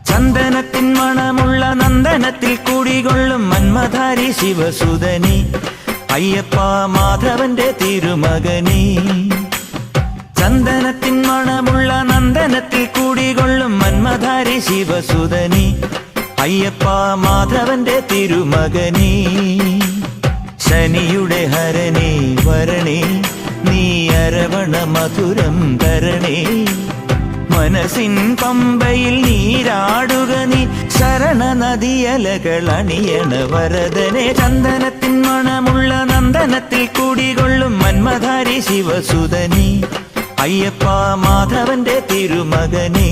ചന്ദനത്തിൻ മണമുള്ള നന്ദനത്തിൽ കൂടികൊള്ളും മന്മധാരി ശിവസുതനി അയ്യപ്പ മാധവന്റെ തിരുമകനി. ചന്ദനത്തിൻ മണമുള്ള നന്ദനത്തിൽ കൂടികൊള്ളും മന്മധാരി ശിവസുതനി അയ്യപ്പ മാധവന്റെ തിരുമകനി. ശനിയുടെ ഹരണേ വരണേ നീ അരവണ മധുരം തരണേ. മനസ്സിൻ പമ്പയിൽ നീരാടുക നീ ശരണ നദിയലകൾ അണിയണ വരദനെ. ചന്ദനത്തിൻ മണമുള്ള നന്ദനത്തിൽ കൂടികൊള്ളും മന്മധാരി ശിവസുതനി അയ്യപ്പ മാധവന്റെ തിരുമകനേ.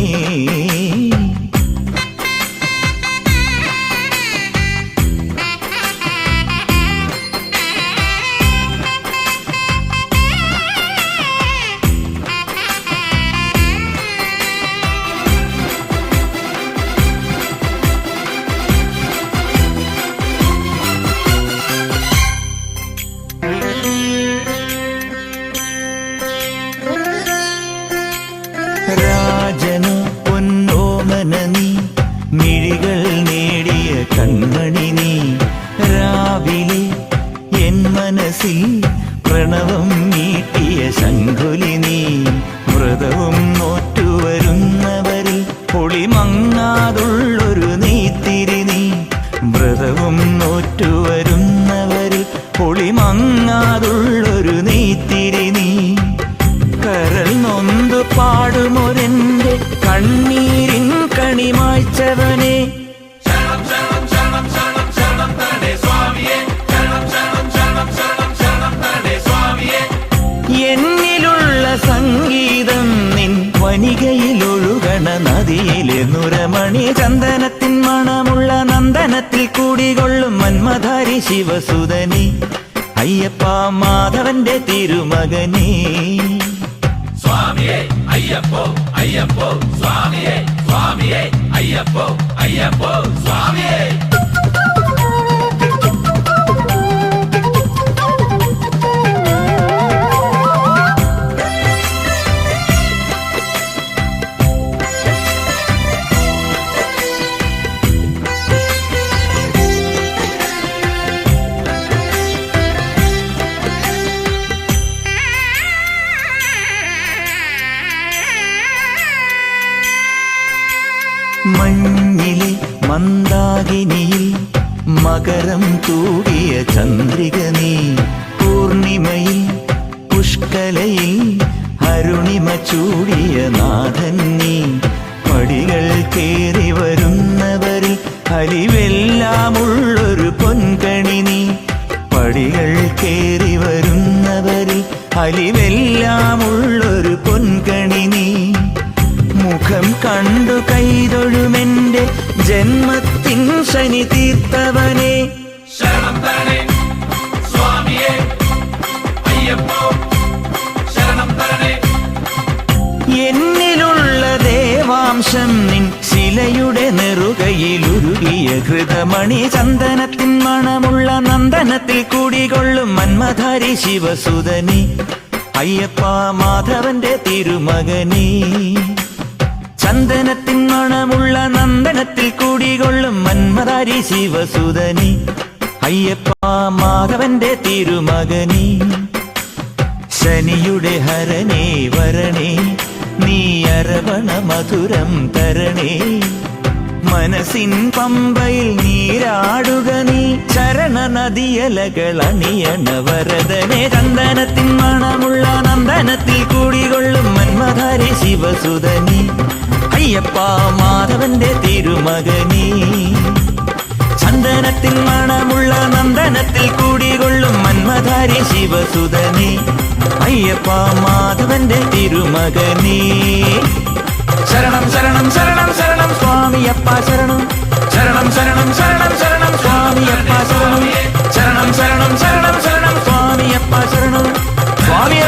രാജനു പൊന്നോമന നീ മിഴികൾ നേടിയ കൺമണി നീ. രാവിലെ എൻ മനസ്സിൽ പ്രണവം നീട്ടിയ ശംഖുലി നീ. വ്രതവും നോറ്റുവരുന്നവരിൽ പൊളിമങ്ങാതുള്ളൊരു നീത്തിരി നീ. വ്രതവും നോറ്റുവരുന്നവരിൽ പൊളിമങ്ങാതുള്ളൊരു നീത്തിരി നീ. കരൾ നൊന്തു പാടുമൊരെന്റെ കണ്ണീരിൻ കണിമായ്ച്ചവനെ. എന്നിലുള്ള സംഗീതം നിൻ വനികയിലൊഴുകണ നദിയിലെ നുരമണി. ചന്ദനത്തിൻ മണമുള്ള നന്ദനത്തിൽ കൂടികൊള്ളും മന്മധാരി ശിവസുതനി അയ്യപ്പ മാധവന്റെ തിരുമകനേ. സ്വാമിയേ അയ്യപ്പോ അയ്യപ്പോ സ്വാമിയേ സ്വാമിയേ അയ്യപ്പോ അയ്യപ്പോ സ്വാമിയേ. മഞ്ഞിലെ മന്ദാകിനിയിൽ മകരം തൂകിയ ചന്ദ്രിക നീ. പൂർണിമയിൽ പുഷ്കലയിൽ അരുണിമ ചൂടിയ നാഥൻ നീ. പടികൾ കേറി വരുന്നവരിൽ അലിവെല്ലാമുള്ളൊരു പൊൻകണി നീ. പടികൾ കേറി വരുന്നവരിൽ അലിവെല്ലാമുള്ളൊരു പൊൻകണി നീ. മുഖം കണ്ടു കൈതൊഴുമെന്റെ ജന്മത്തിൻ ശനി തീർത്തവനെ. ശരണം തരണേ സ്വാമിയേ അയ്യപ്പോ ശരണം തരണേ. എന്നിലുള്ള ദേവാംശം നിൻ ശിലയുടെ നെറുകയിലുരുകിയ ഹൃതമണി. ചന്ദനത്തിൻ മണമുള്ള നന്ദനത്തിൽ കൂടികൊള്ളും മന്മധാരി ശിവസുതനി അയ്യപ്പ മാധവന്റെ തിരുമകനേ. ചന്ദനത്തിൻ മണമുള്ള നന്ദനത്തിൽ കൂടികൊള്ളും മന്മധാരി ശിവസുതനി അയ്യപ്പ മാധവന്റെ തിരുമകനേ. ശനിയുടെ ഹരണേ വരണേ നീ അരവണ മധുരം തരണേ. മനസ്സിൻ പമ്പയിൽ നീരാടുക നീ ശരണ നദിയലകൾ അണിയണ വരദനെ. ചന്ദനത്തിൻ മണമുള്ള നന്ദനത്തിൽ കൂടികൊള്ളും മന്മധാരി ശിവസുതനി അയ്യപ്പ മാധവന്റെ തിരുമകനേ. ചന്ദനത്തിൻ മണമുള്ള നന്ദനത്തിൽ കൂടികൊള്ളും മന്മധാരി ശിവസുതനി അയ്യപ്പ മാധവന്റെ തിരുമകനേ. ശരണം ശരണം ശരണം ശരണം സ്വാമിയപ്പ ശരണം. ശരണം ശരണം ശരണം ശരണം സ്വാമിയപ്പ ശരണം. ശരണം ശരണം ശരണം ശരണം സ്വാമിയപ്പ ശരണം. സ്വാമിയേ